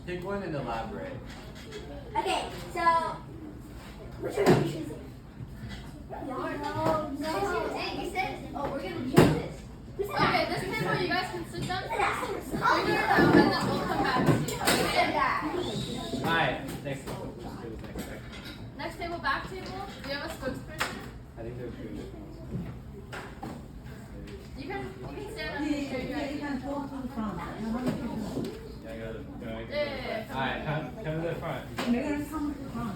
Pick one and elaborate. Okay, so which one are you choosing? No. Hey, you said, oh, we're gonna use this. Okay, this table you guys can sit down. Figure it out, and then we'll come back to you. Alright, next table. Next table, back table. Do you have a spokesperson? I think they're two. You can stand up and share your You idea. can go to the front. Yeah, I got it. Yeah. Alright, come to the front. 每个人come to the front.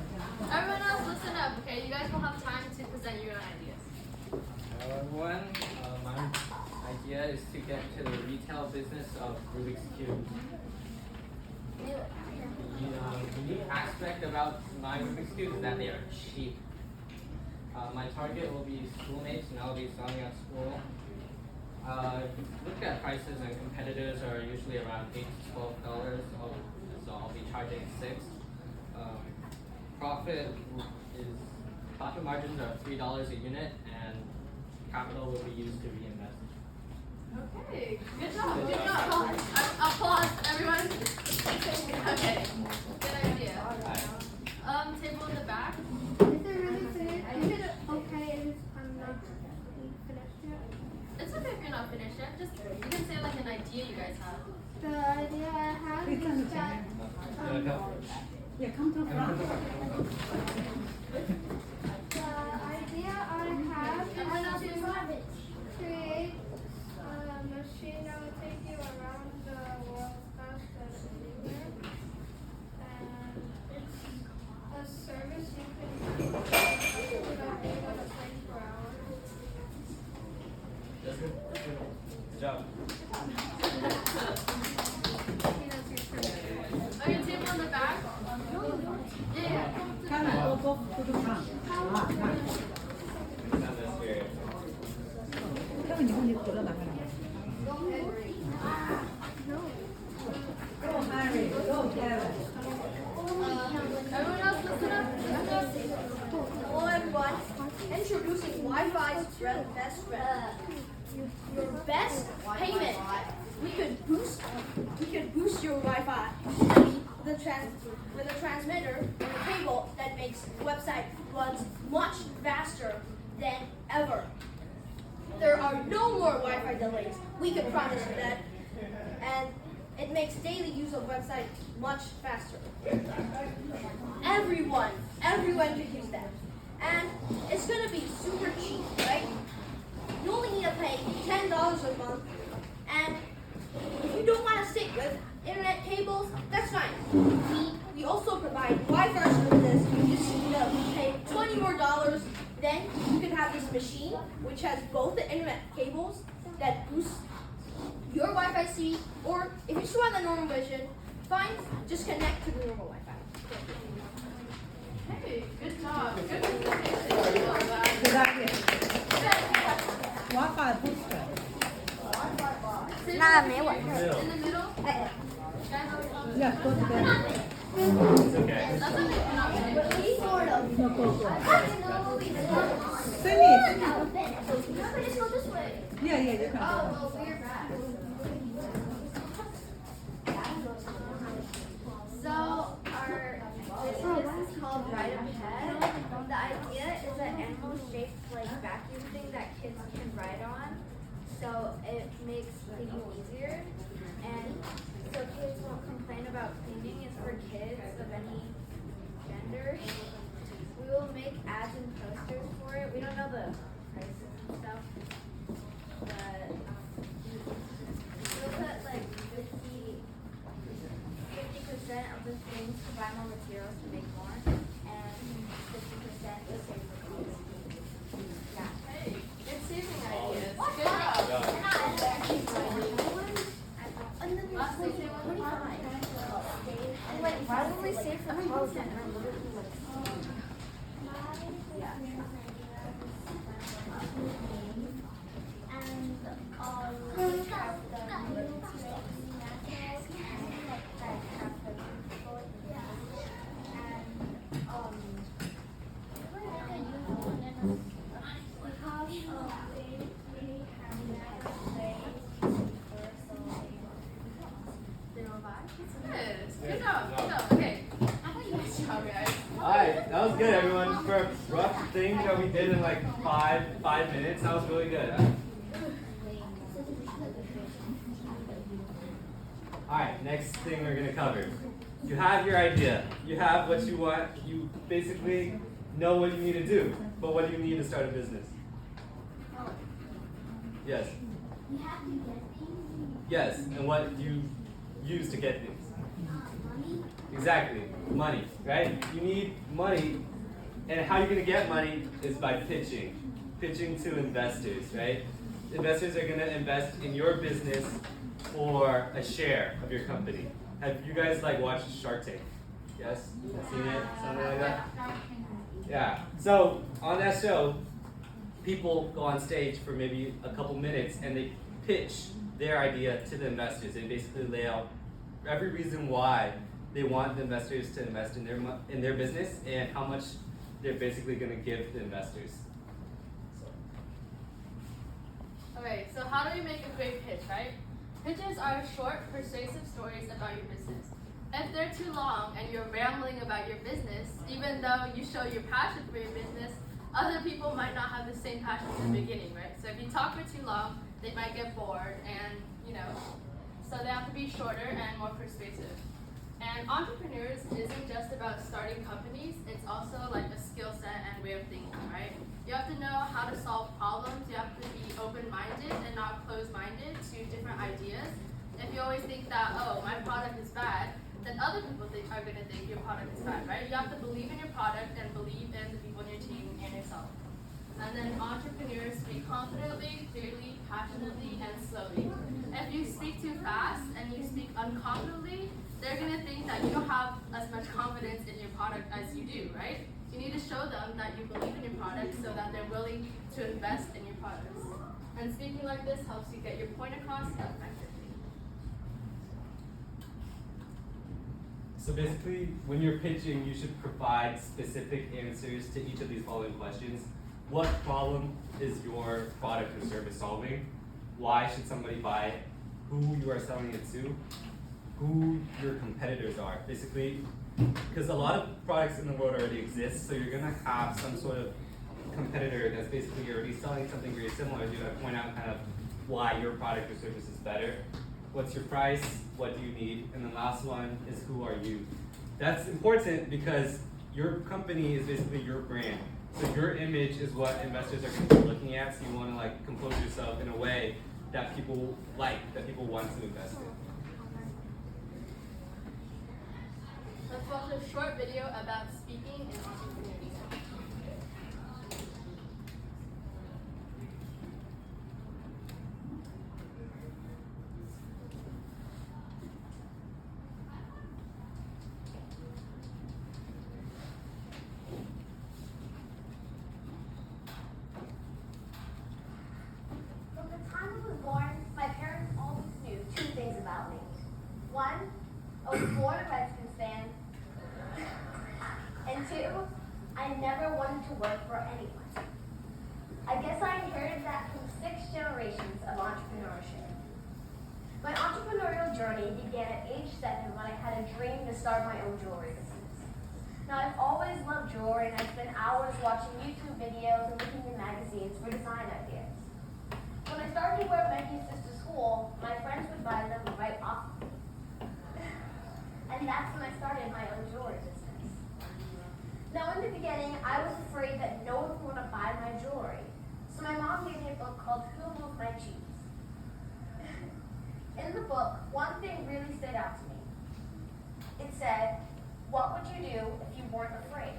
Everyone else, listen up, okay? You guys will have time to present your own ideas. Hello everyone, my idea is to get to the retail business of Rubik's Cube. The unique aspect about my Rubik's Cube is that they are cheap. My target will be schoolmates and I'll be selling at school. Look at prices and competitors are usually around $8 to $12, so I'll be charging $6. Profit margins are $3 a unit and capital will be used to reinvest. Okay, good job, good job. Applause, everyone. Okay, good idea. Table in the back. Is it really finished? Is it okay if I'm not finished yet? It's okay if you're not finished yet. Just you can say like an idea you guys have. The idea I have is that Yeah, come to the front. the idea I have is to create a machine that will take you around the world faster than anywhere. And it's a service you can use without being on a plane for hours. Good job. Okay, table in the back. Yeah. Come on, go to the front. 그럼 이건 이거 들어나가는 거야. Go Harry, go Karen. Everyone else listen up. Hello everyone. Introducing Wi-Fi's best friend. Your best payment. We could boost your Wi-Fi with a transmitter and a cable that makes the website runs much faster than ever. There are no more Wi-Fi delays. We can promise you that. And it makes daily use of website much faster. Everyone can use that. And it's gonna be super cheap, right? You only need to pay $10 a month. And if you don't want to stick with internet cables, that's fine. We also provide Wi-Fi services. You just need to pay $20 more. Then you can have this machine which has both the internet cables that boost your Wi-Fi speed, or if you just want the normal version, fine, just connect to the normal Wi-Fi. Hey, good job. Good presentation. Good idea. Wi-Fi booster.那没我 In the middle. Yeah, go together. It's okay. That's okay if you're not finished. Sort of. No, go. Finish. Finish. Just go this way. Yeah, you can. well, we're back. So our business is called Right Ahead. The idea is an animal shaped like vacuum thing that kids can ride on. So it makes things easier. And so kids won't complain about cleaning. It's for kids of any gender. We will make ads and posters for it. We don't know the prices and stuff. But we'll put like 50% of the things to buy more materials to make more, and 50% to save for kids. Yeah. Hey, good saving ideas. Good job. Last thing, say one more time. Like, why would we save for clothes and Zero five. Good. Good job. Good job. Okay. Nice job, guys. Alright, that was good, everyone. For a rough thing that we did in like five minutes, that was really good. Alright, next thing we're gonna cover. You have your idea. You have what you want. You basically know what you need to do. But what do you need to start a business? Yes. You have to get things. Yes. And what do you use to get things? Money. Exactly. Money, right? You need money. And how you're gonna get money is by pitching. Pitching to investors, right? Investors are gonna invest in your business for a share of your company. Have you guys like watched Shark Tank? Yes? Seen it? Something like that? Yeah. So on that show, people go on stage for maybe a couple minutes and they pitch their idea to the investors. They basically lay out every reason why they want the investors to invest in their business and how much they're basically going to give the investors. Okay, so how do we make a great pitch, right? Pitches are short, persuasive stories about your business. If they're too long and you're rambling about your business, even though you show your passion for your business, other people might not have the same passion in the beginning, right? So if you talk for too long, they might get bored and, so they have to be shorter and more persuasive. And entrepreneurs isn't just about starting companies, it's also like a skill set and way of thinking, right? You have to know how to solve problems, you have to be open-minded and not closed-minded to different ideas. If you always think that, oh, my product is bad, then other people are going to think your product is bad, right? You have to believe in your product and believe in the people in your team and yourself. And then entrepreneurs speak confidently, clearly, passionately, and slowly. If you speak too fast and you speak unconfidently, they're going to think that you don't have as much confidence in your product as you do, right? You need to show them that you believe in your product so that they're willing to invest in your products. And speaking like this helps you get your point across effectively. So basically, when you're pitching, you should provide specific answers to each of these following questions. What problem is your product or service solving? Why should somebody buy it? Who you are selling it to? Who your competitors are. Basically, because a lot of products in the world already exist, so you're gonna have some sort of competitor that's basically already selling something very similar. You're gonna point out kind of why your product or service is better. What's your price? What do you need? And the last one is who are you? That's important because your company is basically your brand. So your image is what investors are going to be looking at. So you want to like compose yourself in a way that people like, that people want to invest in. Let's watch a short video about speaking in entrepreneurship. From the time I was born, my parents always knew two things about me. One, I was born a Redskins fan. And two, I never wanted to work for anyone. I guess I inherited that from 6 generations of entrepreneurship. My entrepreneurial journey began at age 7 when I had a dream to start my own jewelry business. Now, I've always loved jewelry and I spent hours watching YouTube videos and looking in magazines for design ideas. When I started to wear necklaces to school, my friends would buy them right off me. And that's when I started my own jewelry business. Now, in the beginning, I was afraid that no one would want to buy my jewelry. So my mom gave me a book called Who Moved My Cheese? In the book, one thing really stood out to me. It said, what would you do if you weren't afraid?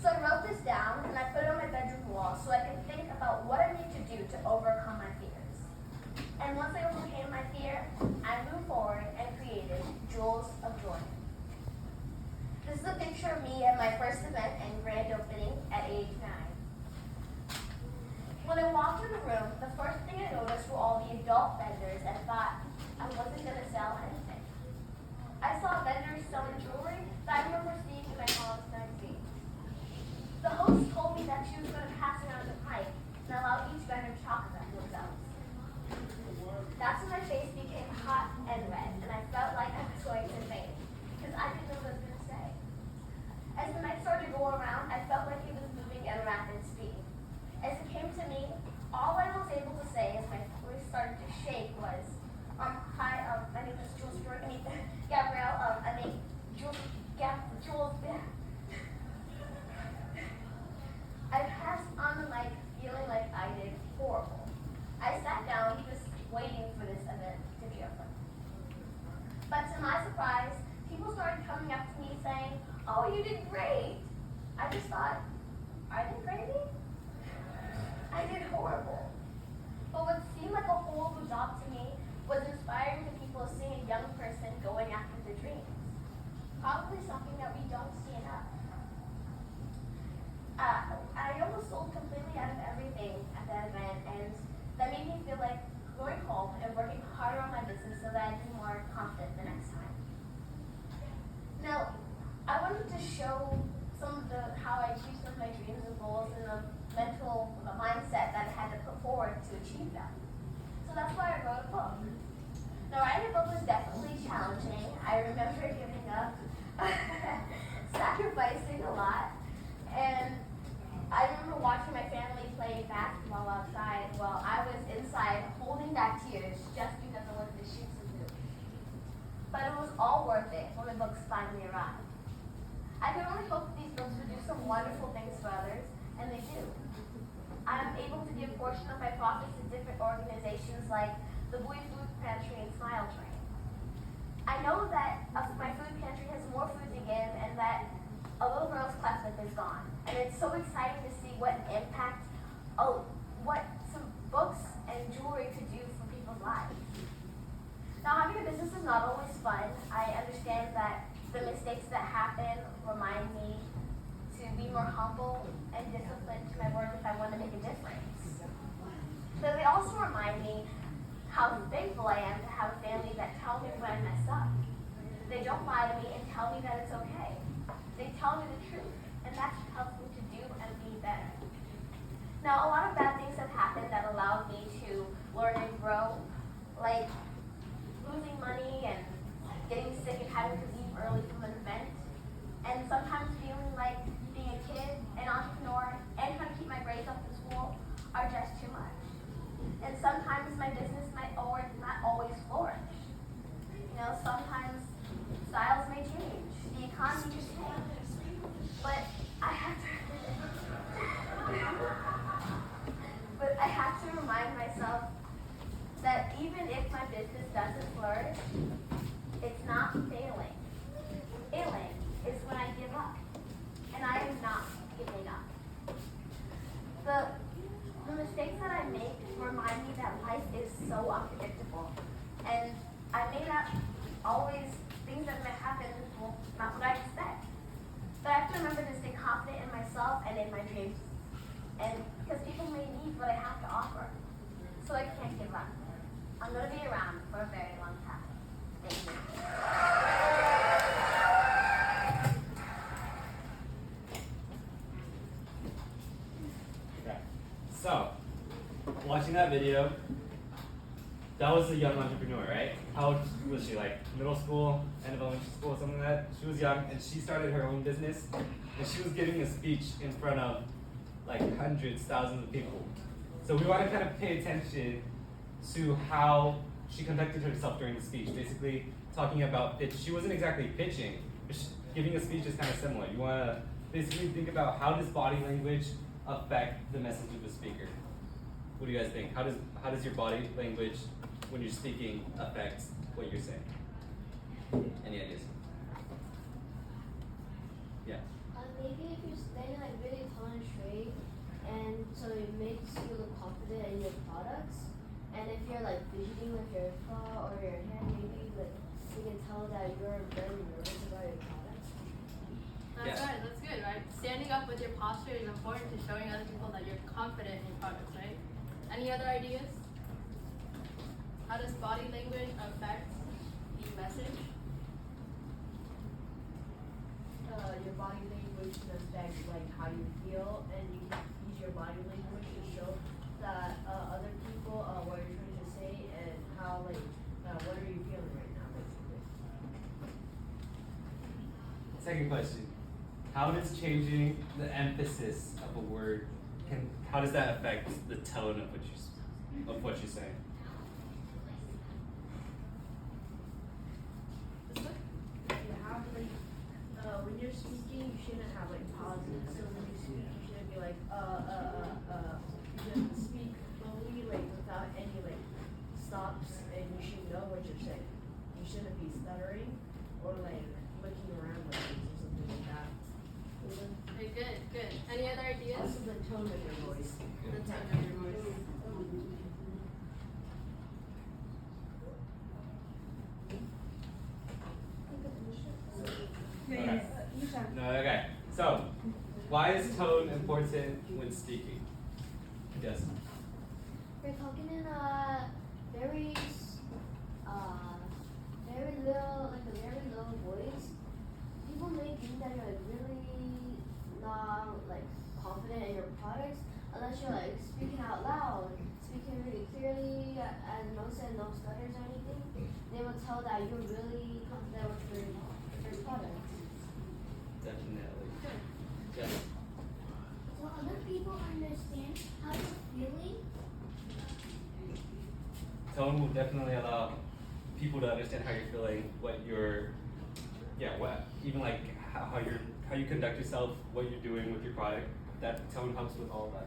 So I wrote this down and I put it on my bedroom wall so I could think about what I need to do to overcome my fears. And once I overcame my fear, I moved forward and created Jewels of Joy. This is a picture of me at my first event and grand opening at age 9. When I walked in the room, the first thing I noticed were all the adult vendors and thought I wasn't going to sell anything. I saw vendors selling jewelry that I remember seeing in my college magazine. The host told me that she was going to pass around the mic and allow each vendor to talk about themselves. That's when my face became hot and red, and I felt like I was surprised, people started coming up to me saying, "Oh, you did great." I just thought, I did great? I did horrible. But what seemed like a horrible job to me was inspiring the people seeing a young person going after their dreams. Probably something that we don't see enough. I almost sold completely out of everything at that event, and that made me feel like going home and working harder on my business so that I'd be more confident the next time. Now, I wanted to show how I achieved some of my dreams and goals and the mindset that I had to put forward to achieve them. So that's why I wrote a book. Now, writing a book was definitely challenging. I remember giving up, sacrificing a lot, and I remember watching my family play basketball outside while I was inside holding back tears just because I wanted to shoot some hoops. But it was all worth it when the books finally arrived. I can only hope that these books would do some wonderful things for others, and they do. I'm able to give a portion of my profits to different organizations like the Boy Food Pantry and Smile Train. I know that my food pantry has more food to give and that a little girl's cleft lip is gone. And it's so exciting to see what impact, what some books and jewelry could do for people's lives. Now, having a business is not always fun. I understand that the mistakes that happen remind me to be more humble and disciplined to my work if I want to make a difference. But they also remind me how thankful I am to have a family that tell me when I mess up. They don't lie to me and tell me that it's okay. They tell me the truth, and that's what helps me to do and be better. Now, a lot of bad things have happened that allowed me to learn and grow, like losing money and getting sick and having to leave early from an event, and sometimes feeling like being a kid, an entrepreneur, and trying to keep my grades up in school are just too much. And sometimes my business might not always flourish. You know, sometimes styles may change, the economy could change, but I have to remind myself that even if my business doesn't flourish, it's not failing. Failing is when I give up, and I am not giving up. The mistakes that I make remind me that life is so unpredictable, and I may not always, things that might happen will not what I expect. But I have to remember to stay confident in myself and in my dreams, and because people may need what I have to offer, so I can't give up. I'm going to be around for a very long time. Thank you. Okay. So, watching that video, that was a young entrepreneur, right? How old was she? Like middle school, end of elementary school, something like that? She was young, and she started her own business, and she was giving a speech in front of like hundreds, thousands of people. So we want to kind of pay attention to how she conducted herself during the speech, basically talking about pitch. She wasn't exactly pitching, but giving a speech is kind of similar. You want to basically think about how does body language affect the message of the speaker. What do you guys think? How does your body language when you're speaking affect what you're saying? Any ideas? Yeah. Maybe if you're standing like really tall and straight, and so it makes you look confident in your products. And if you're like fidgeting with your claw or your hand, maybe like you can tell that you're very nervous about your products. That's right, that's good, right? Standing up with your posture is important to showing other people that you're confident in your products, right? Any other ideas? How does body language affect the message? Your body language can affect like how you feel, and you can use your body language to show that other people what you're trying to say and how what are you feeling right now, basically. Second question. How does changing the emphasis of a word how does that affect the tone of what you're saying? You have when you're speaking, you shouldn't have like pauses. So when you speak, you shouldn't be like You should speak slowly, like without any like stops, and you should know what you're saying. You shouldn't be stuttering, or like looking around like this or something like that. Okay, good, good. Any other ideas? Also the tone of your voice. The tone of your voice. No, okay. So, why is tone important when speaking? Yes. We're talking in a very, very little, like a very low voice. People may think that you're like really not like confident in your products unless you're like speaking out loud, speaking really clearly, and no stutters or anything. They will tell that you're really confident with your products. Definitely. Yes. So other people understand how you're feeling. Tone will definitely allow people to understand how you're feeling, what you're, even like how you conduct yourself, what you're doing with your product. That tone helps with all of that.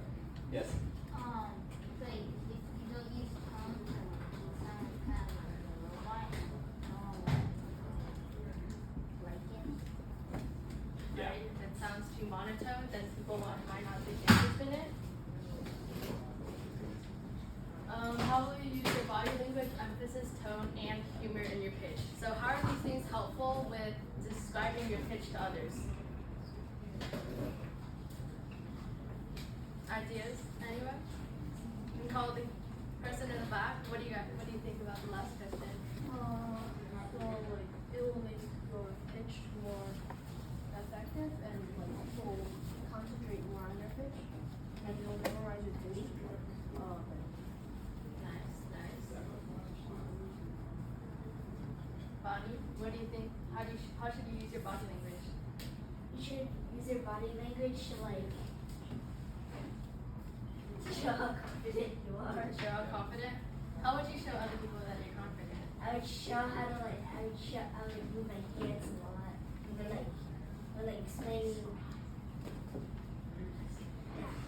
Yes. So if you don't use tone, it sounds kind of like a robot. Like it. Yeah. Right? If it sounds too monotone, then people might not take interest in it. How will you use your body language, emphasis, tone, and humor in your pitch? So how are these things helpful with describing your pitch to others? Ideas? Anyone? You can call the person in the back. What do you think about the last question? So like it will make your pitch more effective and like people will concentrate more on their pitch and you'll memorize your pitch. Nice. Bonnie, what do you think? How should you use your body language? You should use your body language to like show how confident you are. Show how confident? How would you show other people that you're confident? I would show how to like I would move my hands a lot. And like explaining.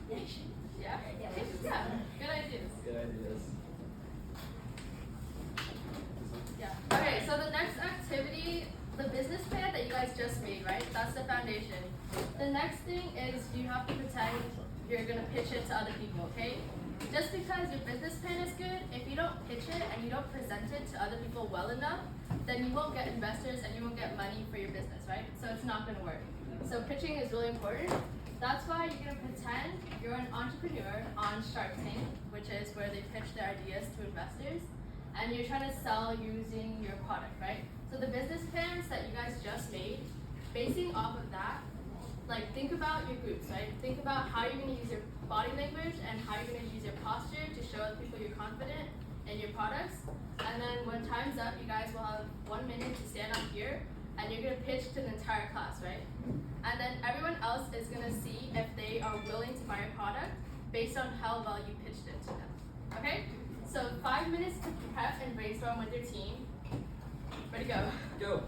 Yeah? Yeah. Good ideas. Good ideas. Yeah. Okay, so the next activity, the business plan that you guys just made, right? That's the foundation. The next thing is you have to pretend you're gonna pitch it to other people, okay? Just because your business plan is good, if you don't pitch it and you don't present it to other people well enough, then you won't get investors and you won't get money for your business, right? So it's not gonna work. So pitching is really important. That's why you're gonna pretend you're an entrepreneur on Shark Tank, which is where they pitch their ideas to investors, and you're trying to sell using your product, right? So the business plans that you guys just made, basing off of that, like think about your groups, right? Think about how you're gonna use your body language and how you're gonna use your posture to show other people you're confident in your products. And then when time's up, you guys will have 1 minute to stand up here and you're gonna pitch to the entire class, right? And then everyone else is gonna see if they are willing to buy your product based on how well you pitched it to them, okay? So 5 minutes to prep and brainstorm with your team. Ready, go. Go.